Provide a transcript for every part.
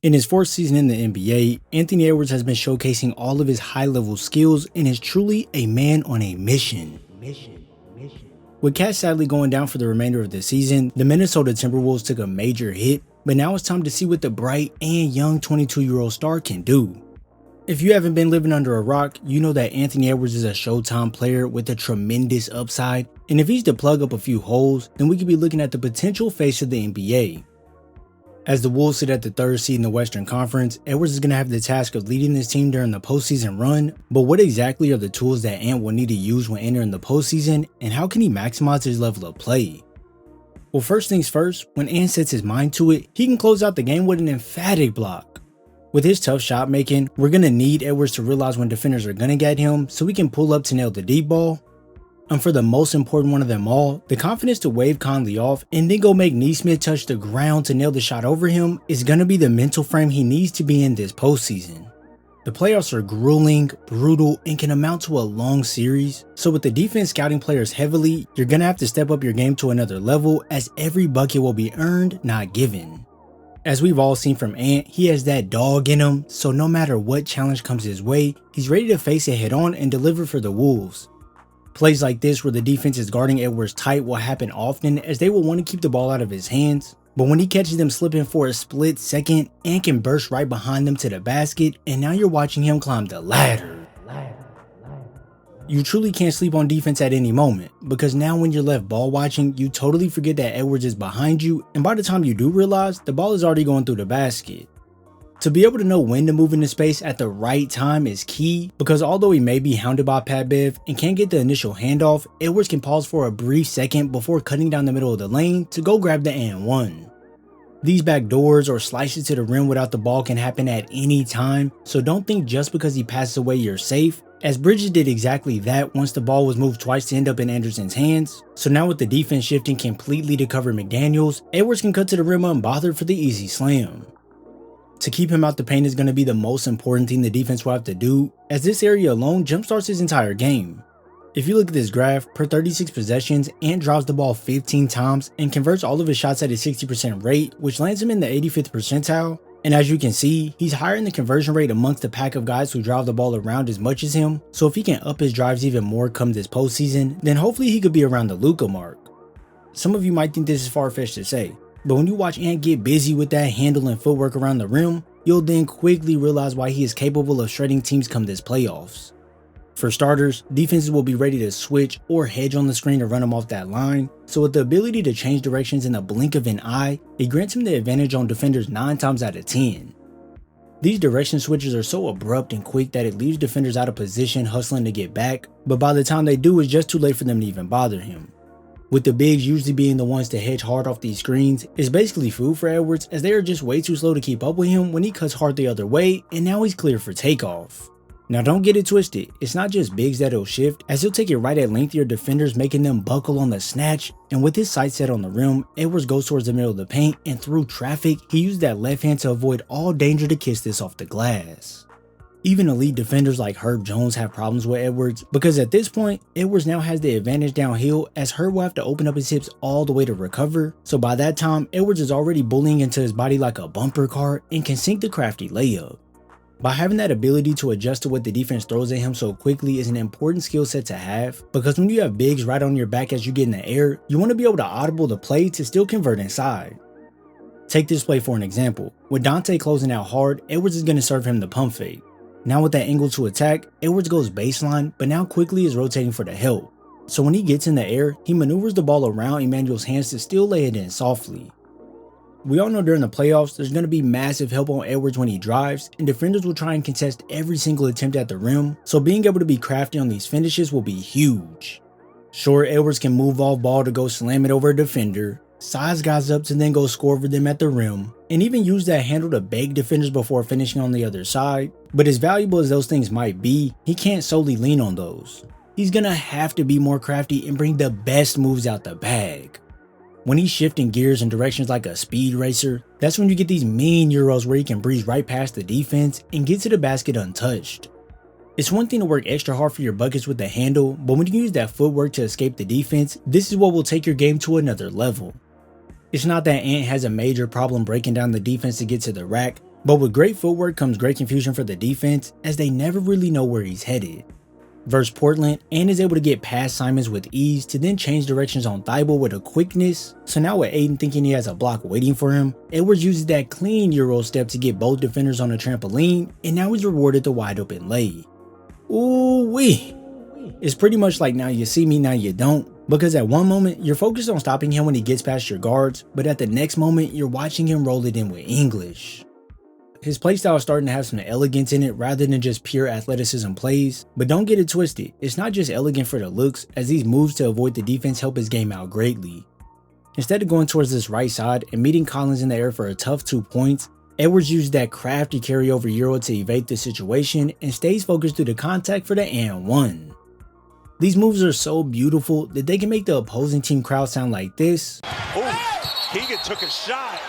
In his fourth season in the NBA, Anthony Edwards has been showcasing all of his high-level skills and is truly a man on a mission. With Cat sadly going down for the remainder of the season, the Minnesota Timberwolves took a major hit, but now it's time to see what the bright and young 22-year-old star can do. If you haven't been living under a rock, you know that Anthony Edwards is a Showtime player with a tremendous upside, and if he's to plug up a few holes, then we could be looking at the potential face of the NBA. As the Wolves sit at the third seed in the Western Conference, Edwards is going to have the task of leading this team during the postseason run, but what exactly are the tools that Ant will need to use when entering the postseason, and how can he maximize his level of play? Well, first things first, when Ant sets his mind to it, he can close out the game with an emphatic block. With his tough shot making, we're going to need Edwards to realize when defenders are going to get him so he can pull up to nail the deep ball. And for the most important one of them all, the confidence to wave Conley off and then go make Neesmith touch the ground to nail the shot over him is going to be the mental frame he needs to be in this postseason. The playoffs are grueling, brutal, and can amount to a long series, so with the defense scouting players heavily, you're going to have to step up your game to another level as every bucket will be earned, not given. As we've all seen from Ant, he has that dog in him, so no matter what challenge comes his way, he's ready to face it head on and deliver for the Wolves. Plays like this where the defense is guarding Edwards tight will happen often as they will want to keep the ball out of his hands, but when he catches them slipping for a split second, Ant can burst right behind them to the basket, and now you're watching him climb the ladder. You truly can't sleep on defense at any moment, because now when you're left ball watching, you totally forget that Edwards is behind you, and by the time you do realize, the ball is already going through the basket. To be able to know when to move into space at the right time is key, because although he may be hounded by Pat Bev and can't get the initial handoff, Edwards can pause for a brief second before cutting down the middle of the lane to go grab the and one. These back doors or slices to the rim without the ball can happen at any time, so don't think just because he passes away you're safe, as Bridges did exactly that once the ball was moved twice to end up in Anderson's hands. So now with the defense shifting completely to cover McDaniels, Edwards can cut to the rim unbothered for the easy slam. To keep him out the paint is going to be the most important thing the defense will have to do, as this area alone jumpstarts his entire game. If you look at this graph, per 36 possessions, Ant drives the ball 15 times and converts all of his shots at a 60% rate, which lands him in the 85th percentile. And as you can see, he's higher in the conversion rate amongst the pack of guys who drive the ball around as much as him, so if he can up his drives even more come this postseason, then hopefully he could be around the Luka mark. Some of you might think this is far-fetched to say, but when you watch Ant get busy with that handle and footwork around the rim, you'll then quickly realize why he is capable of shredding teams come this playoffs. For starters, defenses will be ready to switch or hedge on the screen to run him off that line, so with the ability to change directions in the blink of an eye, it grants him the advantage on defenders 9 times out of 10. These direction switches are so abrupt and quick that it leaves defenders out of position hustling to get back, but by the time they do, it's just too late for them to even bother him. With the bigs usually being the ones to hedge hard off these screens, it's basically food for Edwards as they are just way too slow to keep up with him when he cuts hard the other way, and now he's clear for takeoff. Now don't get it twisted, it's not just bigs that he'll shift, as he'll take it right at lengthier defenders making them buckle on the snatch, and with his sight set on the rim, Edwards goes towards the middle of the paint, and through traffic, he used that left hand to avoid all danger to kiss this off the glass. Even elite defenders like Herb Jones have problems with Edwards, because at this point, Edwards now has the advantage downhill as Herb will have to open up his hips all the way to recover, so by that time, Edwards is already bullying into his body like a bumper car and can sink the Crafty layup. By having that ability to adjust to what the defense throws at him so quickly is an important skill set to have, because when you have bigs right on your back as you get in the air, you want to be able to audible the play to still convert inside. Take this play for an example. With Dante closing out hard, Edwards is going to serve him the pump fake. Now with that angle to attack, Edwards goes baseline, but now quickly is rotating for the help. So when he gets in the air, he maneuvers the ball around Emmanuel's hands to still lay it in softly. We all know during the playoffs, there's going to be massive help on Edwards when he drives, and defenders will try and contest every single attempt at the rim, so being able to be crafty on these finishes will be huge. Sure, Edwards can move off ball to go slam it over a defender, size guys up to then go score over them at the rim, and even use that handle to beg defenders before finishing on the other side, but as valuable as those things might be, he can't solely lean on those. He's going to have to be more crafty and bring the best moves out the bag. When he's shifting gears in directions like a speed racer, that's when you get these mean Euros where he can breeze right past the defense and get to the basket untouched. It's one thing to work extra hard for your buckets with the handle, but when you use that footwork to escape the defense, this is what will take your game to another level. It's not that Ant has a major problem breaking down the defense to get to the rack, But with great footwork comes great confusion for the defense, as they never really know where he's headed. Versus Portland, Ant is able to get past Simons with ease to then change directions on Thibault with a quickness, so now with Aiden thinking he has a block waiting for him, Edwards uses that clean Euro step to get both defenders on a trampoline, and now he's rewarded the wide open lay. Ooh wee! It's pretty much like now you see me, now you don't, because at one moment you're focused on stopping him when he gets past your guards, but at the next moment you're watching him roll it in with English. His playstyle is starting to have some elegance in it rather than just pure athleticism plays, but don't get it twisted, it's not just elegant for the looks, as these moves to avoid the defense help his game out greatly. Instead of going towards this right side and meeting Collins in the air for a tough 2 points, Edwards used that crafty carryover Euro to evade the situation and stays focused through the contact for the and one. These moves are so beautiful that they can make the opposing team crowd sound like this. Oh, Keegan took a shot,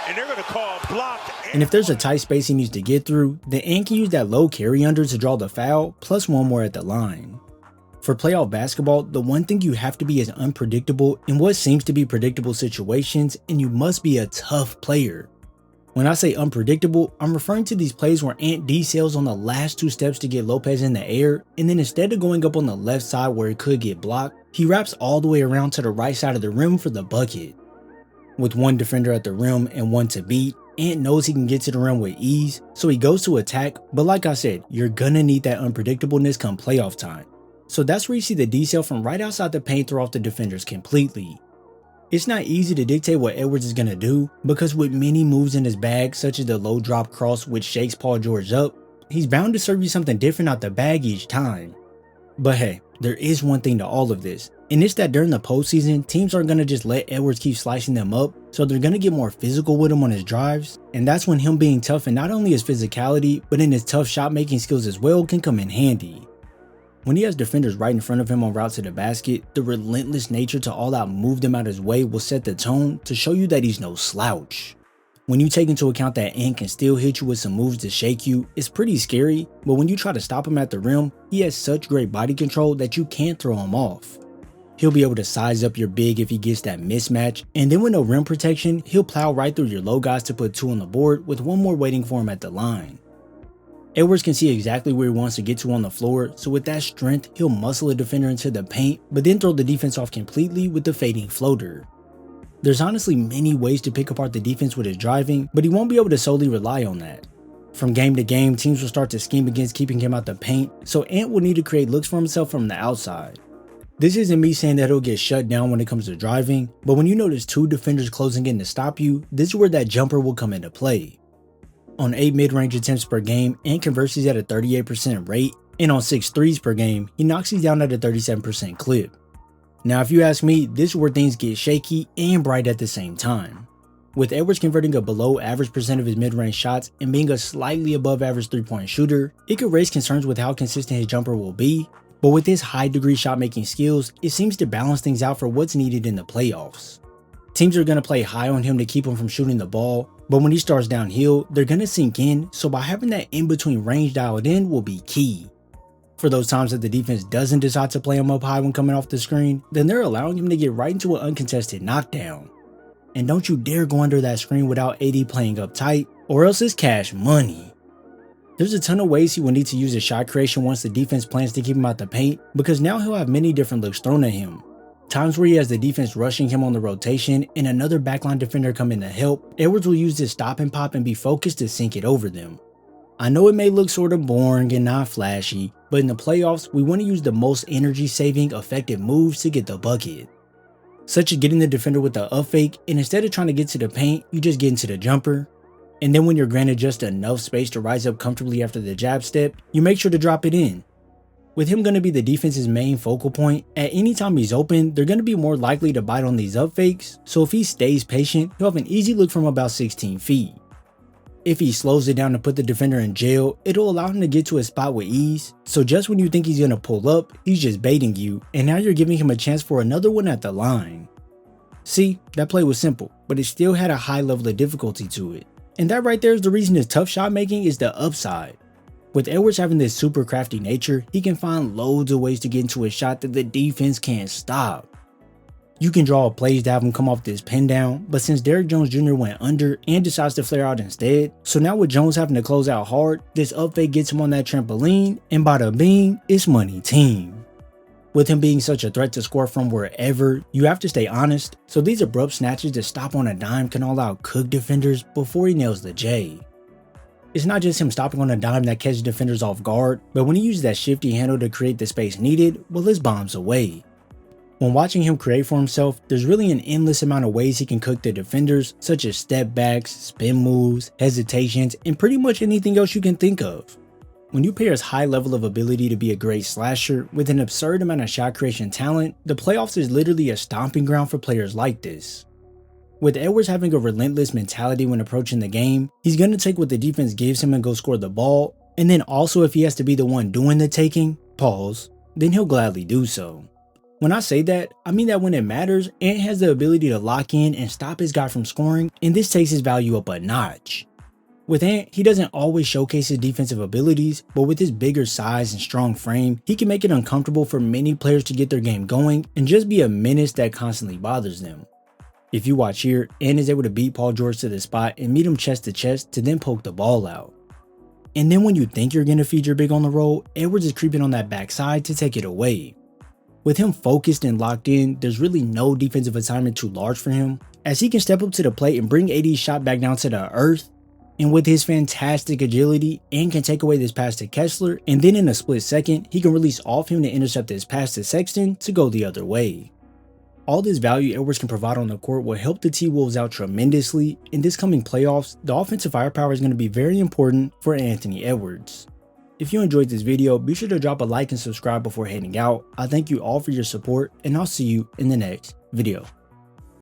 and they're going to call a block. And if there's a tight space he needs to get through, then Ant can use that low carry under to draw the foul, plus one more at the line. For playoff basketball, the one thing you have to be is unpredictable in what seems to be predictable situations, and you must be a tough player. When I say unpredictable, I'm referring to these plays where Ant decels on the last 2 steps to get Lopez in the air, and then instead of going up on the left side where it could get blocked, he wraps all the way around to the right side of the rim for the bucket. With one defender at the rim and one to beat, Ant knows he can get to the rim with ease, so he goes to attack, but like I said, you're gonna need that unpredictableness come playoff time. So that's where you see the decel from right outside the paint throw off the defenders completely. It's not easy to dictate what Edwards is going to do, because with many moves in his bag, such as the low drop cross which shakes Paul George up, he's bound to serve you something different out the bag each time. But hey, there is one thing to all of this, and it's that during the postseason, teams aren't going to just let Edwards keep slicing them up, so they're going to get more physical with him on his drives, and that's when him being tough in not only his physicality, but in his tough shot making skills as well can come in handy. When he has defenders right in front of him on route to the basket, the relentless nature to all out move them out his way will set the tone to show you that he's no slouch. When you take into account that Ant can still hit you with some moves to shake you, it's pretty scary, but when you try to stop him at the rim, he has such great body control that you can't throw him off. He'll be able to size up your big if he gets that mismatch, and then with no rim protection, he'll plow right through your low guys to put 2 on the board with one more waiting for him at the line. Edwards can see exactly where he wants to get to on the floor, so with that strength, he'll muscle a defender into the paint, but then throw the defense off completely with the fading floater. There's honestly many ways to pick apart the defense with his driving, but he won't be able to solely rely on that. From game to game, teams will start to scheme against keeping him out the paint, so Ant will need to create looks for himself from the outside. This isn't me saying that he'll get shut down when it comes to driving, but when you notice 2 defenders closing in to stop you, this is where that jumper will come into play. On 8 mid-range attempts per game, Ant converts these at a 38% rate, and on 6 threes per game, he knocks these down at a 37% clip. Now if you ask me, this is where things get shaky and bright at the same time. With Edwards converting a below average percent of his mid-range shots and being a slightly above average 3-point shooter, it could raise concerns with how consistent his jumper will be, but with his high degree shot making skills, it seems to balance things out for what's needed in the playoffs. Teams are going to play high on him to keep him from shooting the ball, but when he starts downhill, they're going to sink in, so by having that in-between range dialed in will be key. For those times that the defense doesn't decide to play him up high when coming off the screen, then they're allowing him to get right into an uncontested knockdown. And don't you dare go under that screen without AD playing up tight, or else it's cash money. There's a ton of ways he will need to use his shot creation once the defense plans to keep him out the paint, because now he'll have many different looks thrown at him. Times where he has the defense rushing him on the rotation and another backline defender coming to help, Edwards will use this stop and pop and be focused to sink it over them. I know it may look sort of boring and not flashy, but in the playoffs, we want to use the most energy saving, effective moves to get the bucket. Such as getting the defender with the up fake, and instead of trying to get to the paint, you just get into the jumper. And then when you're granted just enough space to rise up comfortably after the jab step, you make sure to drop it in. With him going to be the defense's main focal point, at any time he's open, they're going to be more likely to bite on these up fakes, so if he stays patient, he'll have an easy look from about 16 feet. If he slows it down to put the defender in jail, it'll allow him to get to his spot with ease, so just when you think he's going to pull up, he's just baiting you, and now you're giving him a chance for another one at the line. See, that play was simple, but it still had a high level of difficulty to it. And that right there is the reason his tough shot making is the upside. With Edwards having this super crafty nature, he can find loads of ways to get into a shot that the defense can't stop. You can draw up plays to have him come off this pin down, but since Derrick Jones Jr. went under and decides to flare out instead, so now with Jones having to close out hard, this up fake gets him on that trampoline, and bada bing, it's money team. With him being such a threat to score from wherever, you have to stay honest, so these abrupt snatches to stop on a dime can all out cook defenders before he nails the J. It's not just him stopping on a dime that catches defenders off guard, but when he uses that shifty handle to create the space needed, well, his bombs away. When watching him create for himself, there's really an endless amount of ways he can cook the defenders, such as step backs, spin moves, hesitations, and pretty much anything else you can think of. When you pair his high level of ability to be a great slasher with an absurd amount of shot creation talent, the playoffs is literally a stomping ground for players like this. With Edwards having a relentless mentality when approaching the game, he's going to take what the defense gives him and go score the ball, and then also if he has to be the one doing the taking, then he'll gladly do so. When I say that, I mean that when it matters, Ant has the ability to lock in and stop his guy from scoring, and this takes his value up a notch. With Ant, he doesn't always showcase his defensive abilities, but with his bigger size and strong frame, he can make it uncomfortable for many players to get their game going and just be a menace that constantly bothers them. If you watch here, Ant is able to beat Paul George to the spot and meet him chest to chest to then poke the ball out. And then when you think you're going to feed your big on the roll, Edwards is creeping on that backside to take it away. With him focused and locked in, there's really no defensive assignment too large for him, as he can step up to the plate and bring AD's shot back down to the earth, and with his fantastic agility, Ant can take away this pass to Kessler, and then in a split second, he can release off him to intercept this pass to Sexton to go the other way. All this value Edwards can provide on the court will help the T-Wolves out tremendously. In this coming playoffs, the offensive firepower is going to be very important for Anthony Edwards. If you enjoyed this video, be sure to drop a like and subscribe before heading out. I thank you all for your support, and I'll see you in the next video.